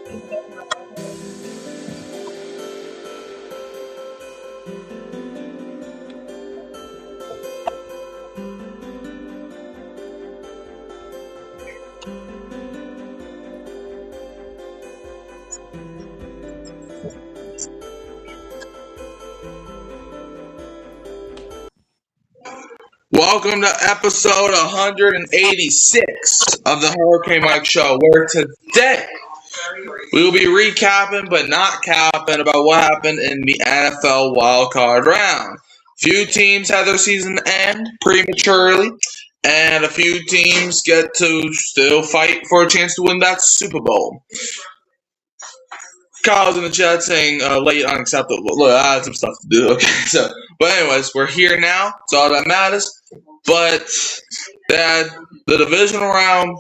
Welcome to episode 186 of the Hurricane Mike Show, where today we will be recapping but not capping about what happened in the NFL wildcard round. Few teams had their season end prematurely, and a few teams get to still fight for a chance to win that Super Bowl. Kyle's in the chat saying late unacceptable. Look, I had some stuff to do. Okay, but anyways, we're here now. It's all that matters. But that the divisional round.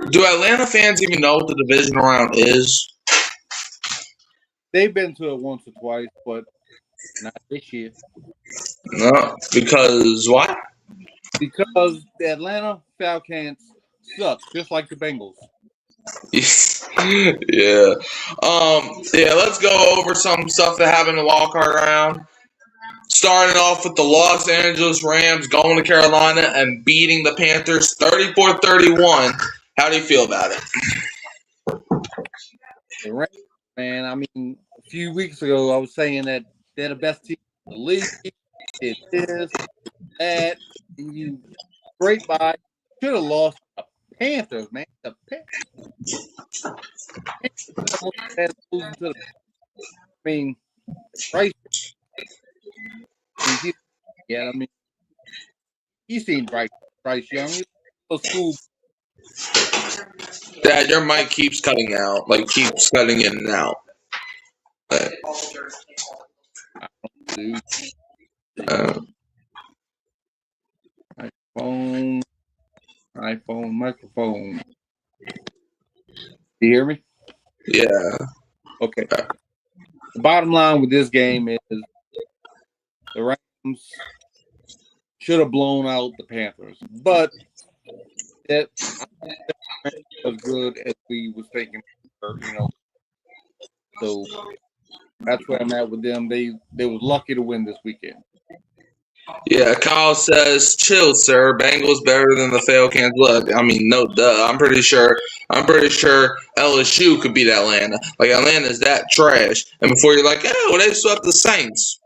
Do Atlanta fans even know what the divisional round is? They've been to it once or twice, but not this year. No, because why? Because the Atlanta Falcons suck, just like the Bengals. Yeah. Let's go over some stuff that happened in the wildcard round. Starting off with the Los Angeles Rams going to Carolina and beating the Panthers 34-31. How do you feel about it? The Rams, man, I mean, a few weeks ago I was saying that they're the best team in the league. It is that you great by should have lost the Panthers, man. The Panthers. I mean, Bryce. I mean, he's seen Bryce Young. He's school. Dad, your mic keeps cutting out. Like, keeps cutting in and out. iPhone, microphone. You hear me? Yeah. Okay. The bottom line with this game is the Rams should have blown out the Panthers, but that was good as we was thinking, So that's where I'm at with them. They were lucky to win this weekend. Yeah, Kyle says, "Chill, sir. Bengals better than the Falcons." Look, I mean, no duh. I'm pretty sure LSU could beat Atlanta. Like, Atlanta's that trash. And before you're like, "Oh, they swept the Saints."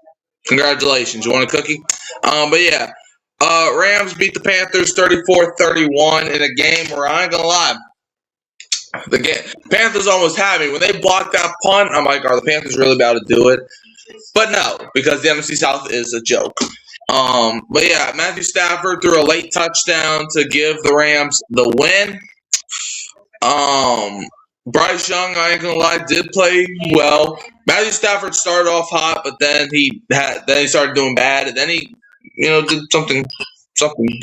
Congratulations. You want a cookie? But yeah, Rams beat the Panthers 34-31 in a game where I ain't gonna lie. The Panthers almost had me. When they blocked that punt, I'm like, are the Panthers really about to do it? But no, because the NFC South is a joke. But yeah, Matthew Stafford threw a late touchdown to give the Rams the win. Bryce Young, I ain't gonna lie, did play well. Matthew Stafford started off hot, but then he started doing bad, and then he, did something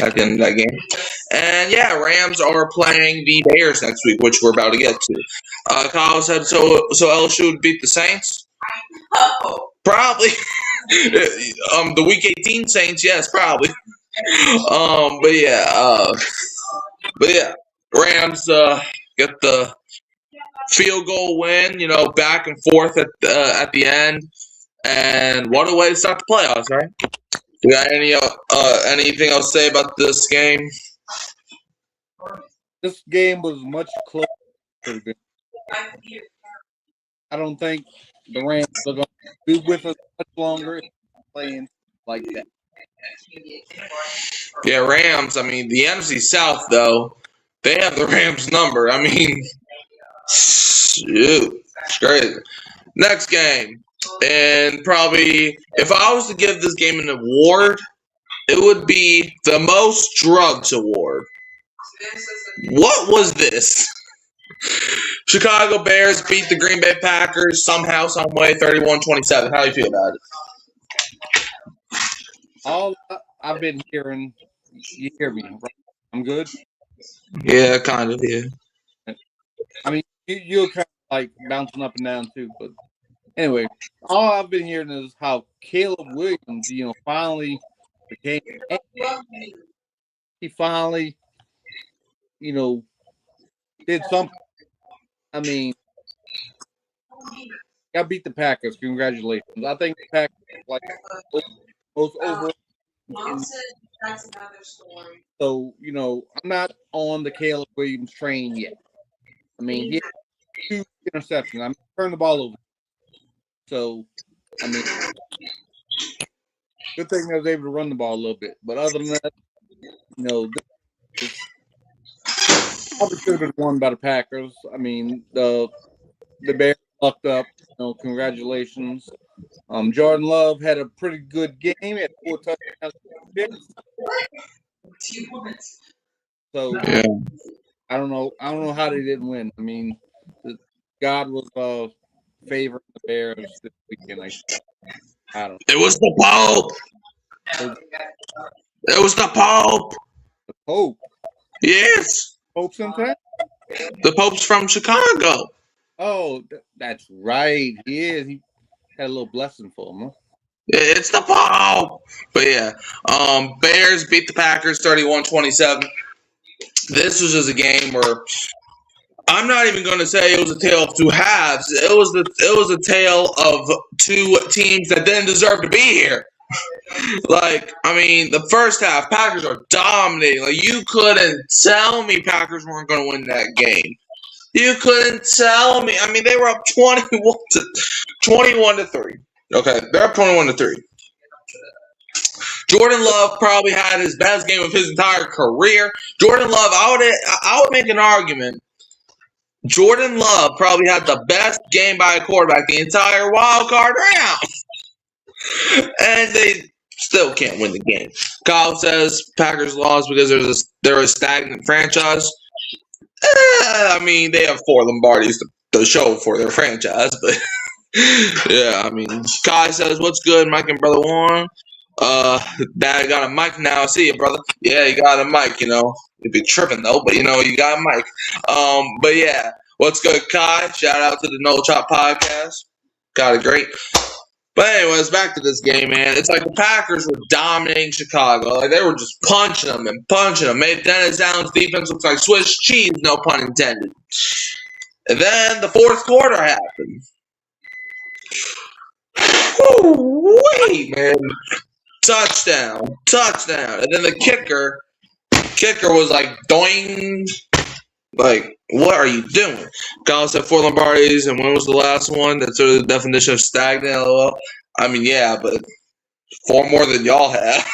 at the end of that game. And yeah, Rams are playing the Bears next week, which we're about to get to. Kyle said, so LSU would beat the Saints? Probably. The Week 18 Saints, yes, probably. But yeah, Rams get the field goal win. Back and forth at the end, and what a way to start the playoffs, right? You got anything else to say about this game? This game was much closer. I don't think the Rams are going to be with us much longer playing like that. Yeah, Rams. I mean, the NFC South, though, they have the Rams number. I mean, shoot, it's crazy. Next game, and probably if I was to give this game an award, it would be the most drugs award. What was this? Chicago Bears beat the Green Bay Packers somehow, some way, 31-27. How do you feel about it? All I've been hearing, you hear me, right? I'm good? Yeah, kind of, yeah. I mean, you're kind of like bouncing up and down too, but anyway, all I've been hearing is how Caleb Williams, finally became. He finally, did something. I mean, y'all beat the Packers. Congratulations. I think the Packers like most overall. So I'm not on the Caleb Williams train yet. I mean, he had 2 interceptions. I mean, turned the ball over. So, I mean, good thing I was able to run the ball a little bit. But other than that, probably should have been won by the Packers. I mean, the Bears lucked up. Congratulations. Jordan Love had a pretty good game at 4 touchdowns. So Yeah. I don't know how they didn't win. I mean, God was favoring the Bears this weekend. I don't know. It was the Pope. It was the Pope. The Pope. Yes. Pope sometime? The Pope's from Chicago. Oh, that's right. He is. He had a little blessing for him, huh? It's the Pope. But yeah, Bears beat the Packers 31-27. This was just a game where I'm not even going to say it was a tale of 2 halves. It was a tale of 2 teams that didn't deserve to be here. I mean, the first half, Packers are dominating. You couldn't tell me Packers weren't going to win that game. You couldn't tell me. I mean, they were up 21-3. Okay, they're up 21-3. Jordan Love probably had his best game of his entire career. Jordan Love, I would make an argument. Jordan Love probably had the best game by a quarterback the entire wild card round. And they still can't win the game. Kyle says Packers lost because they're a stagnant franchise. I mean, they have 4 Lombardis to show for their franchise, but yeah, I mean, Kai says, "What's good, Mike and Brother Warren? Dad got a mic now. See you, brother. Yeah, you got a mic. You'd be tripping though, but you got a mic. But yeah, what's good, Kai? Shout out to the No Chop Podcast. Got it great. But anyways, back to this game, man. It's like the Packers were dominating Chicago. They were just punching them and punching them. Made Dennis Allen's defense look like Swiss cheese, no pun intended. And then the fourth quarter happened. Wait, man. Touchdown. And then the kicker was like, doing. Like, what are you doing? Kyle said 4 Lombardis, and when was the last one? That's sort of the definition of stagnant, lol. I mean, yeah, but 4 more than y'all have.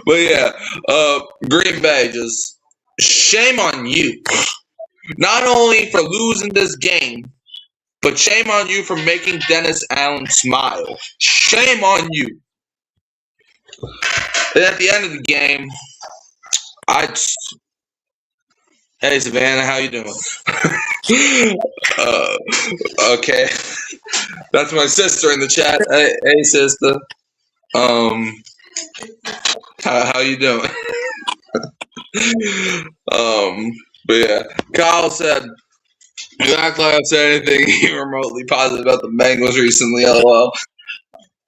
But yeah, Green Bay, just shame on you. Not only for losing this game, but shame on you for making Dennis Allen smile. Shame on you. And at the end of the game, hey, Savannah, how you doing? Okay. That's my sister in the chat. Hey sister. How you doing? But yeah, Kyle said, "You act like I've said anything even remotely positive about the Bengals recently, lol."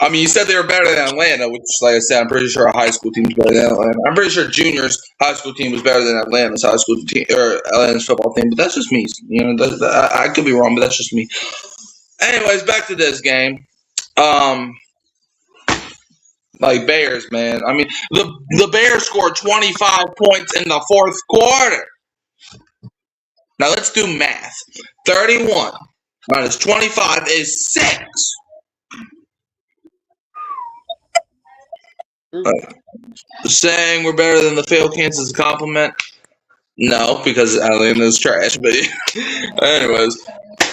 I mean, you said they were better than Atlanta, which, like I said, I'm pretty sure a high school team was better than Atlanta. I'm pretty sure Junior's high school team was better than Atlanta's high school team or Atlanta's football team. But that's just me. I could be wrong, but that's just me. Anyways, back to this game. Like Bears, man. I mean, the Bears scored 25 points in the fourth quarter. Now let's do math. 31 minus 25 is 6. Saying we're better than the failed Kansas is a compliment? No, because Atlanta's trash. But anyways,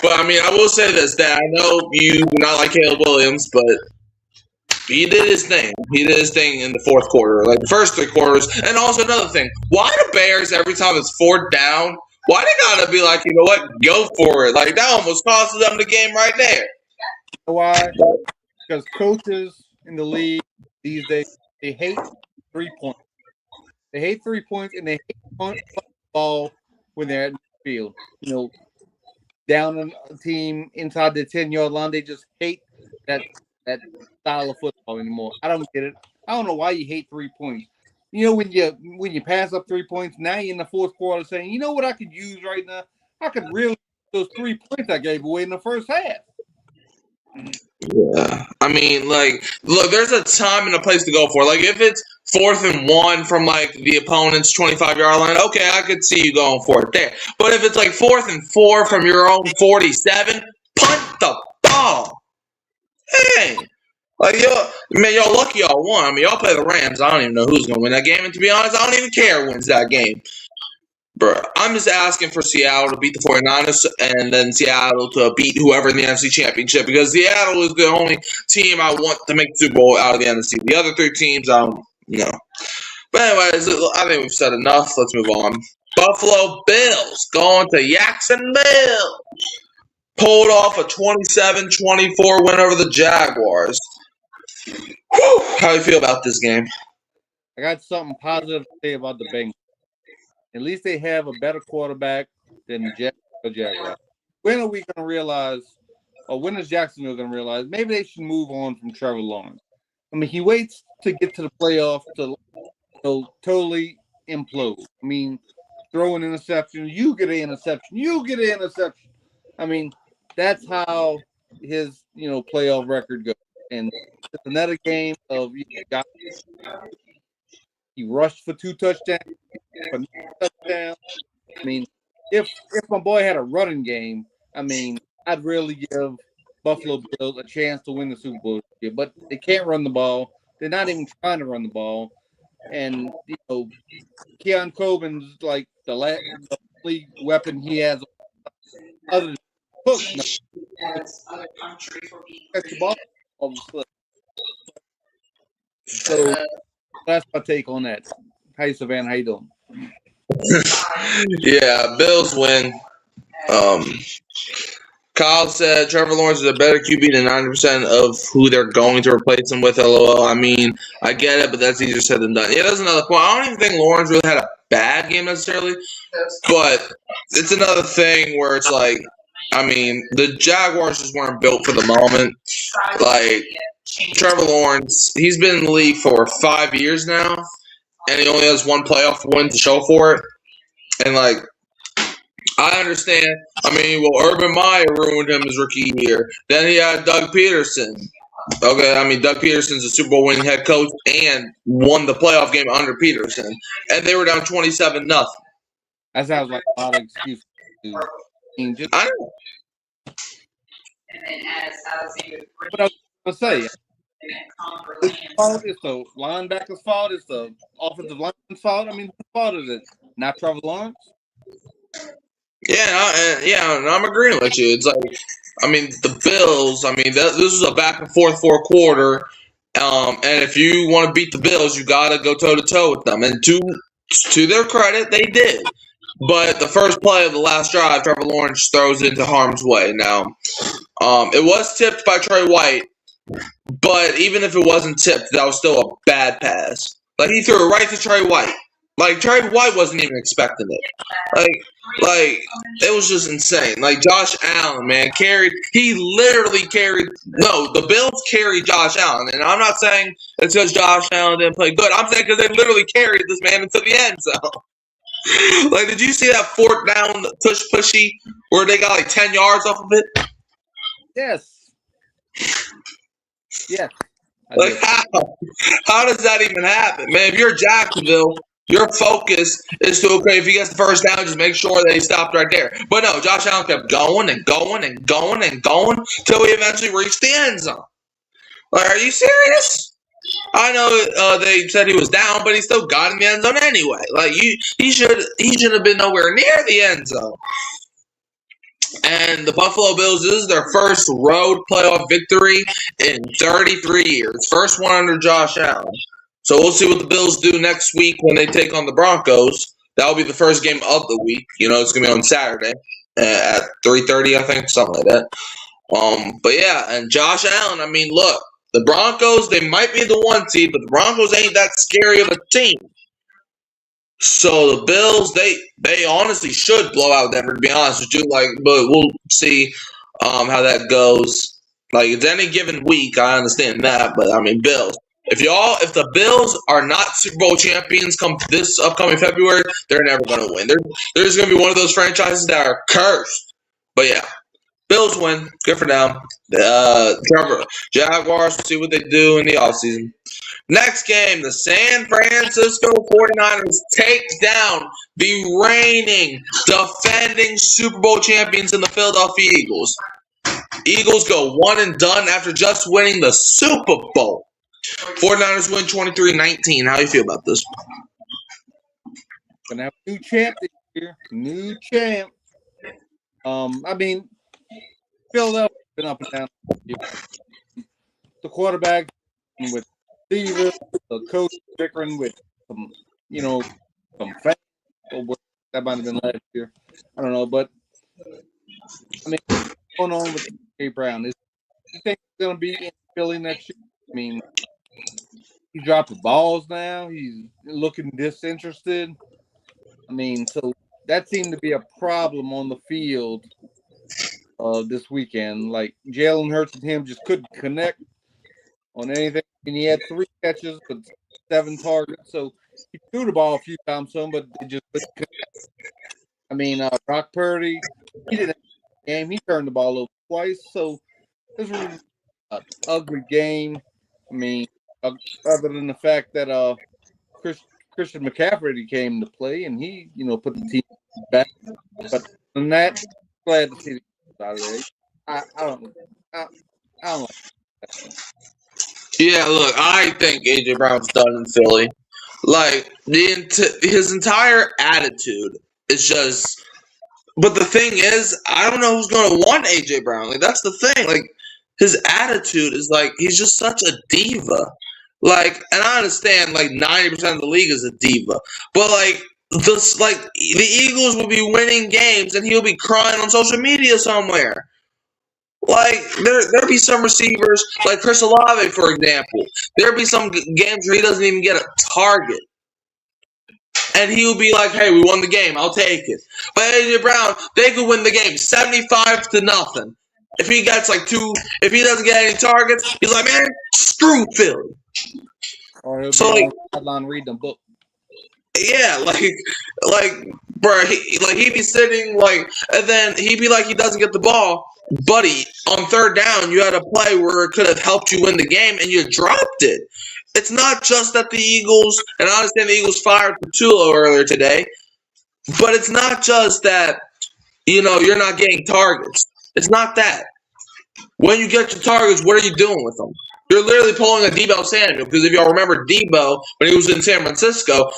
but I mean, I will say this: that I know you do not like Caleb Williams, but he did his thing. He did his thing in the fourth quarter, like the first 3 quarters. And also another thing: why the Bears every time it's 4th down? Why they gotta be like, you know what, go for it? Like that almost cost them the game right there. Why? Because coaches in the league these days, they hate 3 points. They hate 3 points, and they hate the ball when they're at the field. Down on a team inside the 10-yard line, they just hate that style of football anymore. I don't get it. I don't know why you hate 3 points. When you pass up 3 points, now you're in the fourth quarter saying, you know what I could use right now? I could really those 3 points I gave away in the first half. Yeah. I mean, like, look, there's a time and a place to go for it. Like, if it's 4th and 1 from, like, the opponent's 25-yard line, okay, I could see you going for it there. But if it's, like, 4th and 4 from your own 47, punt the ball. Hey. Like, y'all lucky y'all won. I mean, y'all play the Rams. I don't even know who's going to win that game. And to be honest, I don't even care who wins that game. Bro, I'm just asking for Seattle to beat the 49ers and then Seattle to beat whoever in the NFC Championship, because Seattle is the only team I want to make the Super Bowl out of the NFC. The other 3 teams, I don't know. But anyways, I think we've said enough. Let's move on. Buffalo Bills going to Jacksonville. Pulled off a 27-24 win over the Jaguars. Whew. How do you feel about this game? I got something positive to say about the Bengals. At least they have a better quarterback than the Jaguars. When are we going to realize, or when is Jacksonville going to realize, maybe they should move on from Trevor Lawrence? I mean, he waits to get to the playoffs to totally implode. I mean, throw an interception, you get an interception, you get an interception. I mean, that's how his, playoff record goes. And it's another game of he rushed for 2 touchdowns. I mean, if my boy had a running game, I mean, I'd really give Buffalo Bills a chance to win the Super Bowl. But they can't run the ball. They're not even trying to run the ball. And, Keon Coben's like the only weapon he has other than Cook. Catch the ball all of a sudden. So that's my take on that. Hey, Savannah, how you doing? Yeah, Bills win. Kyle said Trevor Lawrence is a better QB than 90% of who they're going to replace him with. LOL. I mean, I get it, but that's easier said than done. Yeah, that's another point. I don't even think Lawrence really had a bad game necessarily, but it's another thing where it's like, I mean, the Jaguars just weren't built for the moment. Like, Trevor Lawrence, he's been in the league for 5 years now, and he only has 1 playoff win to show for it. And, like, I understand. I mean, well, Urban Meyer ruined him his rookie year. Then he had Doug Peterson. Okay, I mean, Doug Peterson's a Super Bowl winning head coach and won the playoff game under Peterson. And they were down 27-0. That sounds like a lot of excuses. I know. What I was going to say, it's the linebacker's fault. It's the offensive lineman's fault. I mean, whose fault is it? Not Trevor Lawrence? Yeah, I'm agreeing with you. It's like, I mean, the Bills, I mean, this was a back and forth 4th quarter. And if you want to beat the Bills, you got to go toe-to-toe with them. And to their credit, they did. But the first play of the last drive, Trevor Lawrence throws into harm's way. Now, it was tipped by Trey White, but even if it wasn't tipped, that was still a bad pass. Like, he threw it right to Trey White. Like, Trey White wasn't even expecting it. Like, it was just insane. Like, Josh Allen, man, he literally carried, the Bills carried Josh Allen. And I'm not saying it's because Josh Allen didn't play good. I'm saying because they literally carried this man into the end zone. Like, did you see that 4th down pushy where they got like 10 yards off of it? Yes. Yeah. Like, how does that even happen? Man, if you're Jacksonville, your focus is to, okay, if he gets the first down, just make sure that he stopped right there. But no, Josh Allen kept going and going and going and going till he eventually reached the end zone. Like, are you serious? I know they said he was down, but he still got in the end zone anyway. Like, he should have been nowhere near the end zone. And the Buffalo Bills, this is their first road playoff victory in 33 years. First one under Josh Allen. So we'll see what the Bills do next week when they take on the Broncos. That will be the first game of the week. It's going to be on Saturday at 3:30, I think, something like that. But yeah, and Josh Allen, I mean, look, the Broncos, they might be the 1 seed, but the Broncos ain't that scary of a team. So the Bills, they honestly should blow out Denver, to be honest with you. Like, but we'll see how that goes. Like, it's any given week, I understand that, but I mean, Bills. If the Bills are not Super Bowl champions come this upcoming February, they're never going to win. They're just going to be one of those franchises that are cursed But yeah, Bills win. Good for them. Jaguars, see what they do in the offseason. Next game, the San Francisco 49ers take down the reigning, defending Super Bowl champions in the Philadelphia Eagles. Eagles go one and done after just winning the Super Bowl. 49ers win 23-19. How do you feel about this? Gonna have a new champ this year. New champ. I mean, Philadelphia's been up and down. The quarterback with receivers, the coach bickering with some fans. That might have been last year. I don't know, but I mean, what's going on with A.J. Brown? You think he's gonna be in Philly next year? I mean, he dropped the balls now. He's looking disinterested. I mean, so that seemed to be a problem on the field this weekend. Like Jalen Hurts and him just couldn't connect on anything. And he had 3 catches but 7 targets. So he threw the ball a few times to him, but they just couldn't connect. I mean, Brock Purdy, he didn't have a game. He turned the ball over twice. So this was an ugly game. I mean, other than the fact that Christian McCaffrey came to play and he, put the team back. But than that, glad to see the out of there. I don't like that. Yeah, look, I think A.J. Brown's done in Philly. Like, his entire attitude is just... But the thing is, I don't know who's going to want A.J. Brown. Like, that's the thing. Like, his attitude is like, he's just such a diva. Like, and I understand, like, 90% of the league is a diva. But, like, the Eagles will be winning games and he'll be crying on social media somewhere. Like, there'll be some receivers, like Chris Olave, for example. There'll be some games where he doesn't even get a target. And he'll be like, hey, we won the game. I'll take it. But A.J. Brown, they could win the game 75-0. If he gets if he doesn't get any targets, he's like, man, screw Philly. Or he'll be on the sideline reading a book. Yeah, bro, he'd be sitting, and then he'd be like, he doesn't get the ball. Buddy, on third down, you had a play where it could have helped you win the game, and you dropped it. It's not just that the Eagles, and I understand the Eagles fired Patullo earlier today, but it's not just that, you're not getting targets. It's not that. When you get your targets, what are you doing with them? You're literally pulling a Deebo Samuel, because if y'all remember Deebo, when he was in San Francisco,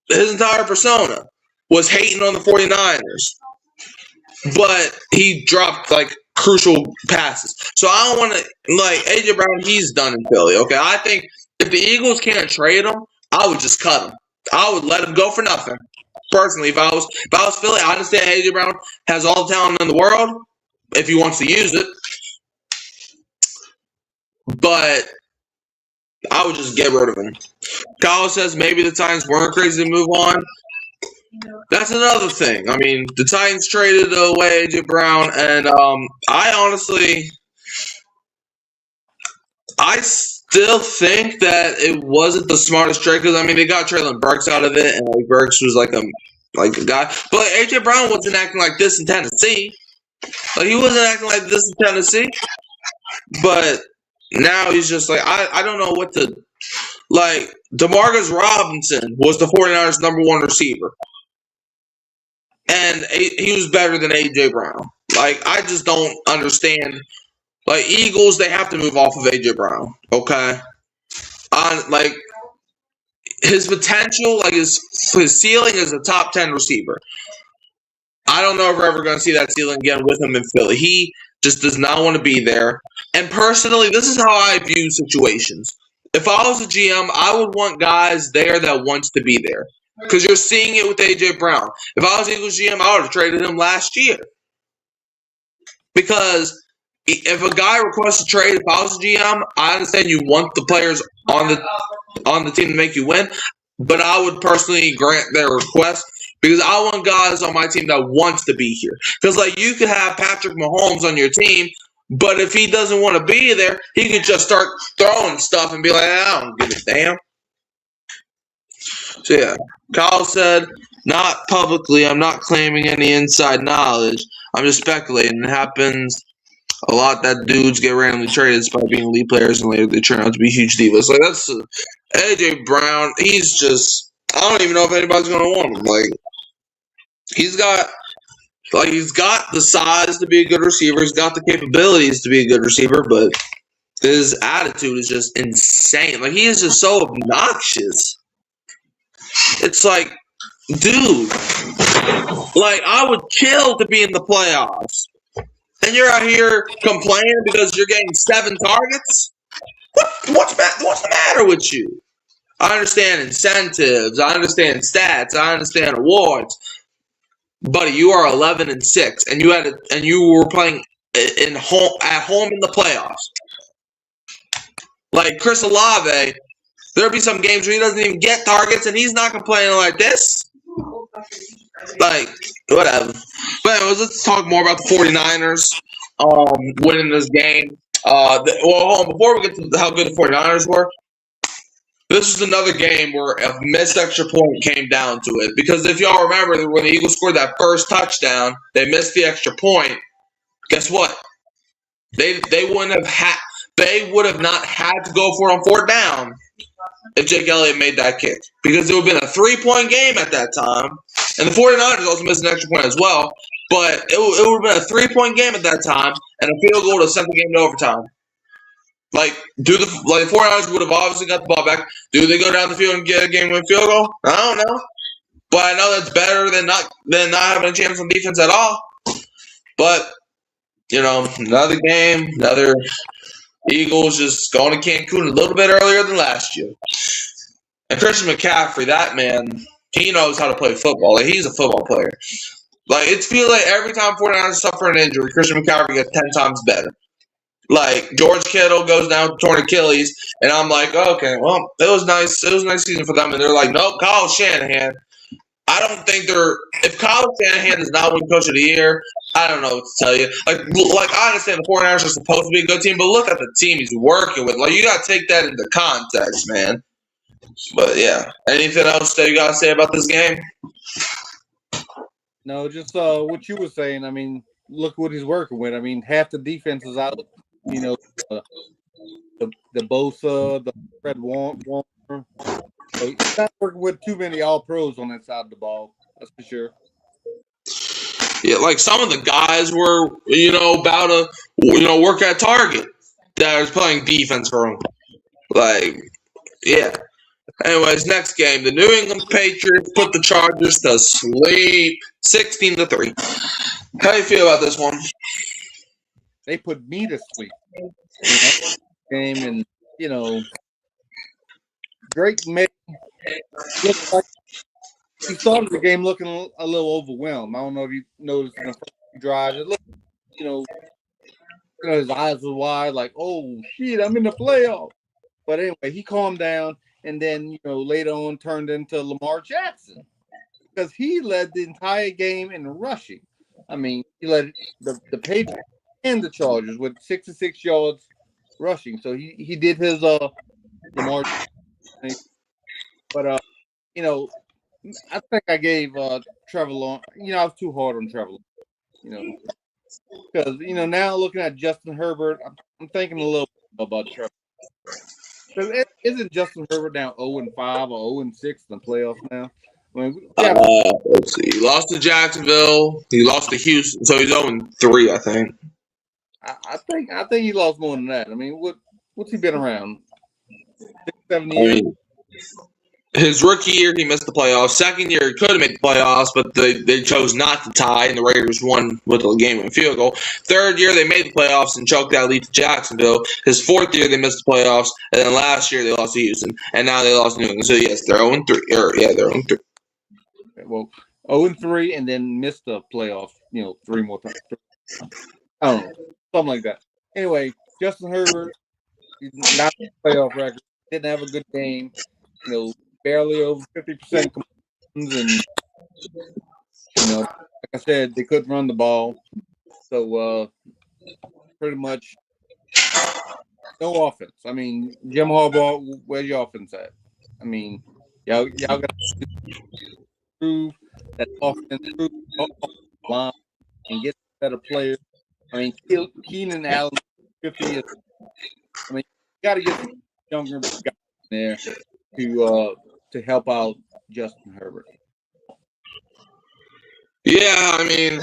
his entire persona was hating on the 49ers. But he dropped, crucial passes. So I don't want to, A.J. Brown, he's done in Philly, okay? I think if the Eagles can't trade him, I would just cut him. I would let him go for nothing. Personally, if I was Philly, I understand A.J. Brown has all the talent in the world if he wants to use it. But I would just get rid of him. Kyle says maybe the Titans weren't crazy to move on. That's another thing. I mean, the Titans traded away A.J. Brown, and I still think that it wasn't the smartest trade because, I mean, they got Treylon Burks out of it, and Burks was like a guy. But A.J. Brown wasn't acting like this in Tennessee. He wasn't acting like this in Tennessee. But now he's just I don't know what to... DeMarcus Robinson was the 49ers' #1 receiver. And he was better than A.J. Brown. I just don't understand. Eagles, they have to move off of A.J. Brown, okay? His potential, his ceiling is a top 10 receiver. I don't know if we're ever going to see that ceiling again with him in Philly. He just does not want to be there. And personally, this is how I view situations. If I was a GM, I would want guys there that wants to be there. Because you're seeing it with A.J. Brown. If I was Eagles GM, I would have traded him last year. Because if a guy requests a trade, if I was a GM, I understand you want the players on the team to make you win. But I would personally grant their request because I want guys on my team that wants to be here. Because you could have Patrick Mahomes on your team, but if he doesn't want to be there, he could just start throwing stuff and be like, I don't give a damn. So, yeah. Kyle said, not publicly, I'm not claiming any inside knowledge. I'm just speculating. It happens a lot that dudes get randomly traded despite being elite players and later they turn out to be huge divas. Like that's AJ Brown. He's just I don't even know if anybody's gonna want him. Like he's got the size to be a good receiver. He's got the capabilities to be a good receiver, but his attitude is just insane. Like he is just so obnoxious. It's like, dude, like I would kill to be in the playoffs. And you're out here complaining because you're getting 7 targets? What's the matter with you? I understand incentives. I understand stats. I understand awards. Buddy, you are 11-6, and you were playing at home in the playoffs. Like Chris Olave, there'll be some games where he doesn't even get targets, and he's not complaining like this. Like, whatever. But anyways, let's talk more about the 49ers winning this game. Before we get to how good the 49ers were, this was another game where a missed extra point came down to it. Because if y'all remember, when the Eagles scored that first touchdown, they missed the extra point. Guess what? They would have not had to go for it on 4th down if Jake Elliott made that kick. Because it would have been a 3-point game at that time. And the 49ers also missed an extra point as well. But it would have been a 3-point game at that time, and a field goal to send the game to overtime. Like the 49ers would have obviously got the ball back. Do they go down the field and get a game-winning field goal? I don't know. But I know that's better than not having a chance on defense at all. But, another game, another Eagles just going to Cancun a little bit earlier than last year. And Christian McCaffrey, that man, he knows how to play football. Like, he's a football player. Like, it feels like every time 49ers suffer an injury, Christian McCaffrey gets 10 times better. Like, George Kittle goes down with torn Achilles, and I'm like, okay, well, it was nice. It was a nice season for them. And they're like, nope, Kyle Shanahan. I don't think if Kyle Shanahan does not win Coach of the Year, I don't know what to tell you. Like I understand the 49ers are supposed to be a good team, but look at the team he's working with. Like, you got to take that into context, man. But, yeah. Anything else that you got to say about this game? No, just what you were saying. I mean, look what he's working with. I mean, half the defense is out. The Bosa, the Fred Warner. So he's not working with too many all-pros on that side of the ball. That's for sure. Yeah, like some of the guys were, about to, work at Target that was playing defense for him. Like, yeah. Anyways, next game, the New England Patriots put the Chargers to sleep, 16-3. How do you feel about this one? They put me to sleep. Game and Drake made look like he started the game looking a little overwhelmed. I don't know if you noticed in the first few drives. It looked, his eyes were wide, like, oh shit, I'm in the playoffs. But anyway, he calmed down, and then later on turned into Lamar Jackson because he led the entire game in rushing. I mean, he led the Patriots and the Chargers with 66 yards rushing. So he did his Lamar. But I think I gave Trevor Lawrence. I was too hard on Trevor. Because now looking at Justin Herbert, I'm thinking a little bit about Trevor. Because isn't Justin Herbert now 0-5 or 0-6 in the playoffs now? I mean, let's see. He lost to Jacksonville. He lost to Houston, so he's 0-3, I think. I think he lost more than that. I mean, what's he been around? 6-7 years. His rookie year, he missed the playoffs. Second year, he could have made the playoffs, but they chose not to tie, and the Raiders won with a game and field goal. Third year, they made the playoffs and choked out lead to Jacksonville. His fourth year, they missed the playoffs, and then last year, they lost to Houston, and now they lost to New England. So, yes, they're 0-3. They're 0-3. Well, 0-3 and then missed the playoffs, 3 more times. I don't know. Something like that. Anyway, Justin Herbert, he's not a playoff record. Didn't have a good game. Barely over 50% completions, and like I said, they couldn't run the ball. So pretty much no offense. I mean, Jim Harbaugh, where's your offense at? I mean, y'all got to prove that offense line and get better players. I mean, Keenan Allen, 50 years. I mean, you got to get some younger guys in there to help out Justin Herbert. Yeah, I mean,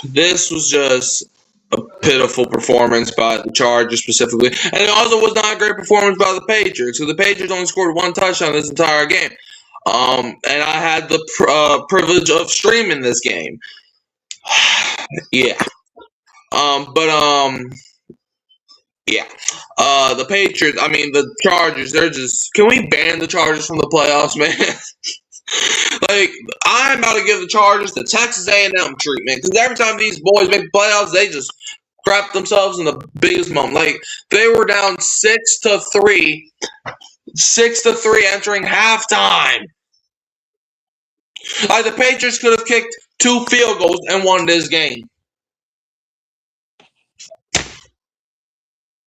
this was just a pitiful performance by the Chargers specifically. And it also was not a great performance by the Patriots. So the Patriots only scored one touchdown this entire game. And I had the privilege of streaming this game. Yeah. Yeah. The Patriots, I mean, the Chargers, they're just. Can we ban the Chargers from the playoffs, man? Like, I'm about to give the Chargers the Texas A&M treatment because every time these boys make the playoffs, they just crap themselves in the biggest moment. Like, they were down 6-3 entering halftime. Like, the Patriots could have kicked 2 field goals and won this game.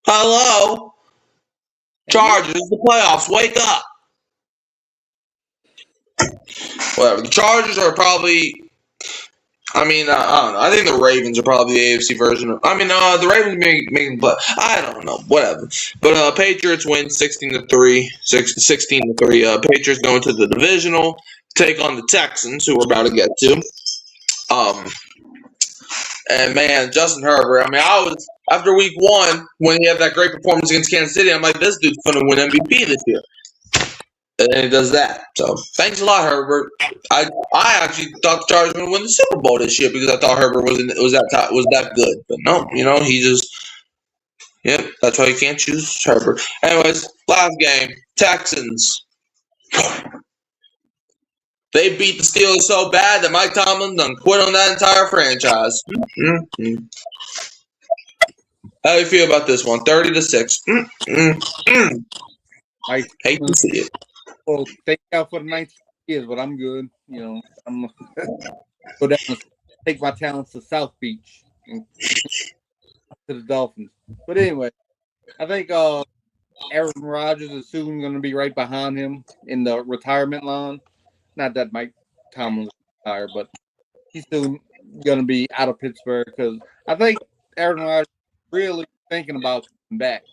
Hello? Chargers, the playoffs, wake up. Whatever. The Chargers are probably. I mean, I don't know. I think the Ravens are probably the AFC version of. I mean, the Ravens making, but I don't know. Whatever. But Patriots win 16-3. 16-3. Patriots going to the divisional, take on the Texans, who we're about to get to. And man, Justin Herbert. I mean, I was after week 1 when he had that great performance against Kansas City. I'm like, this dude's going to win MVP this year. And he does that. So thanks a lot, Herbert. I actually thought the Chargers were going to win the Super Bowl this year because I thought Herbert was that good. But no, he just. Yep, that's why you can't choose Herbert. Anyways, last game, Texans. They beat the Steelers so bad that Mike Tomlin done quit on that entire franchise. Mm-hmm. How do you feel about this one? 30-6. I hate to see it. Well, thank out for the 19 years, but I'm good. I'm go down and take my talents to South Beach and to the Dolphins. But anyway, I think Aaron Rodgers is soon going to be right behind him in the retirement line. Not that Mike Tomlin's retired, but he's soon going to be out of Pittsburgh because I think Aaron Rodgers is really thinking about coming back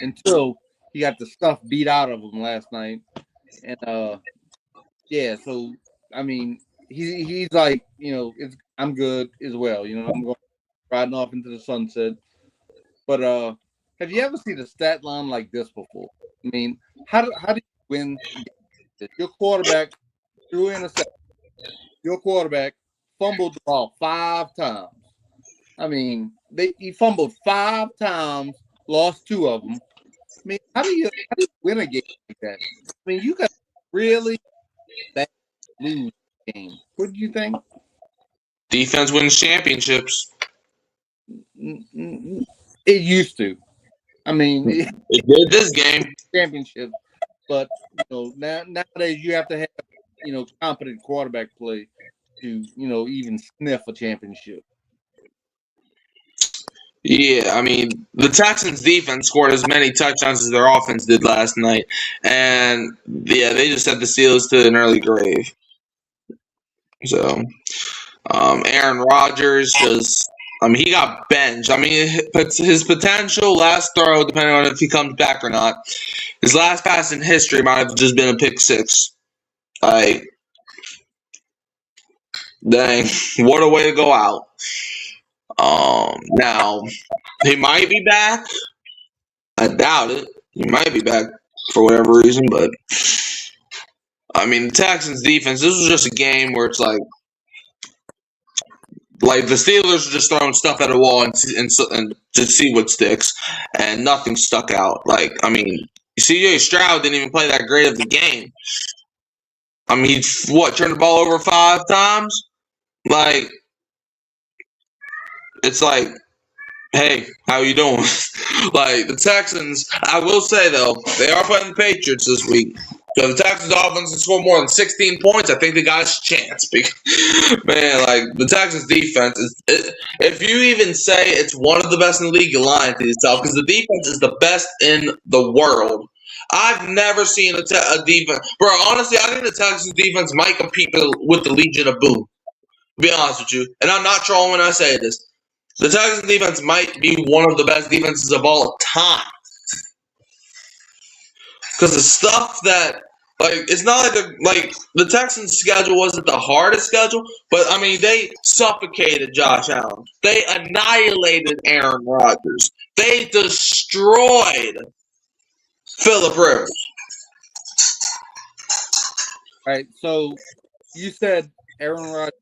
until he got the stuff beat out of him last night. And yeah, so I mean, he's like, I'm good as well. I'm going riding off into the sunset. But have you ever seen a stat line like this before? I mean, how do you win? Your quarterback threw in a set. Your quarterback fumbled the ball 5 times. I mean, he fumbled 5 times, lost 2 of them. I mean, how do you win a game like that? I mean, you got really bad lose game. What do you think? Defense wins championships. It used to. I mean, it did this game. Championship, but nowadays you have to have competent quarterback play to even sniff a championship. Yeah, I mean, the Texans' defense scored as many touchdowns as their offense did last night. And, yeah, they just sent the Steelers to an early grave. So, Aaron Rodgers he got benched. I mean, his potential last throw, depending on if he comes back or not, his last pass in history might have just been a pick 6. Like, dang, what a way to go out. Now, he might be back. I doubt it. He might be back for whatever reason, but I mean, the Texans defense, this was just a game where it's like the Steelers are just throwing stuff at a wall and to see what sticks, and nothing stuck out. Like, I mean, C.J. Stroud didn't even play that great of the game. I mean, he turned the ball over 5 times? Like, it's like, hey, how you doing? Like, the Texans, I will say, though, they are playing the Patriots this week. So the Texans offense can score more than 16 points. I think they got a chance. Man, like, the Texans defense if you even say it's one of the best in the league, you're lying to yourself because the defense is the best in the world. I've never seen a defense. Bro, honestly, I think the Texans defense might compete with the Legion of Boom. To be honest with you. And I'm not trolling when I say this. The Texans defense might be one of the best defenses of all time. Because the stuff that, like, it's not like the Texans' schedule wasn't the hardest schedule, but I mean, they suffocated Josh Allen. They annihilated Aaron Rodgers. They destroyed Phillip Rivers. All right, so you said Aaron Rodgers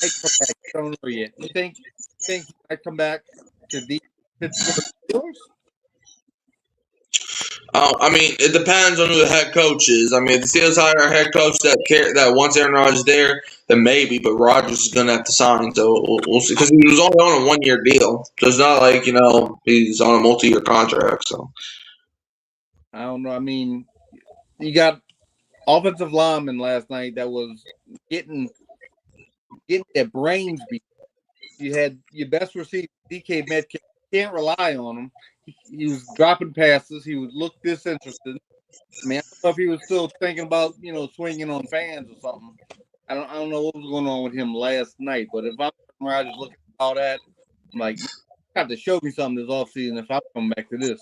might come back. I don't know yet. You think he might come back to the Pittsburgh Steelers? I mean, it depends on who the head coach is. I mean, if the Steelers hire a head coach that wants Aaron Rodgers there, then maybe. But Rodgers is going to have to sign, so we'll see. Because he was only on a 1-year deal, so it's not like he's on a multi-year contract. So I don't know. I mean, you got offensive lineman last night that was getting their brains beat. You had your best receiver, DK Metcalf. You can't rely on him. He was dropping passes. He would look disinterested. I mean, I don't know if he was still thinking about, swinging on fans or something. I don't know what was going on with him last night. But if I'm Rodgers looking at all that, I'm like, you have to show me something this offseason if I'm coming back to this.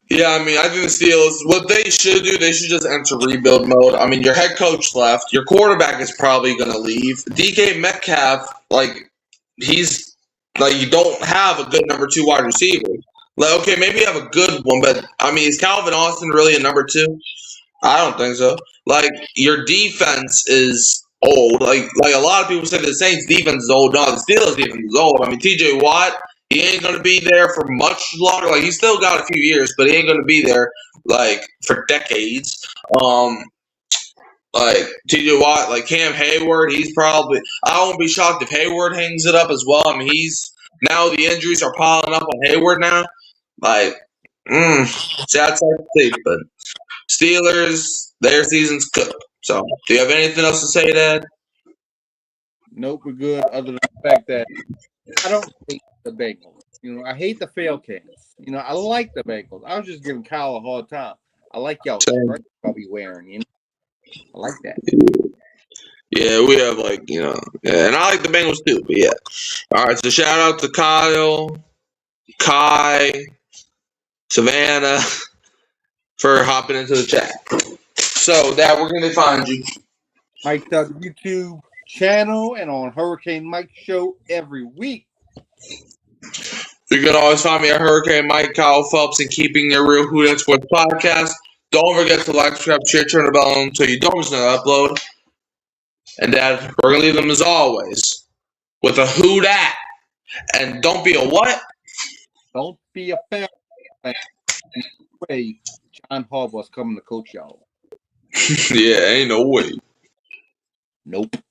Yeah, I mean, I think the Steelers, what they should do, they should just enter rebuild mode. I mean, your head coach left. Your quarterback is probably going to leave. DK Metcalf, he's, you don't have a good number 2 wide receiver. Okay, maybe you have a good one, but, I mean, is Calvin Austin really a number 2? I don't think so. Your defense is old. Like a lot of people say the Saints' defense is old. No, the Steelers' defense is old. I mean, T.J. Watt, he ain't going to be there for much longer. He's still got a few years, but he ain't going to be there, for decades. T.J. Watt, Cam Hayward, he's probably – I won't be shocked if Hayward hangs it up as well. I mean, now the injuries are piling up on Hayward now. Sad to see, but Steelers, their season's cooked. So, do you have anything else to say, Dad? Nope, we're good. Other than the fact that I don't hate the Bengals. I hate the fail cans. I like the Bengals. I was just giving Kyle a hard time. I like y'all shirts I'll be wearing. I like that. Yeah, we have and I like the Bengals too. But yeah, all right. So shout out to Kyle, Kai, Savannah for hopping into the chat. So, Dad, where can they find you? Mike Doug YouTube channel and on Hurricane Mike Show every week. You can always find me at Hurricane Mike, Kyle Phelps, and Keeping It Real Who That Sports Podcast. Don't forget to like, subscribe, share, turn the bell on so you don't miss another upload. And Dad, we're going to leave them as always with a who dat. And don't be a what? Don't be a fan. Way John Harbaugh's coming to coach y'all. Yeah, ain't no way. Nope.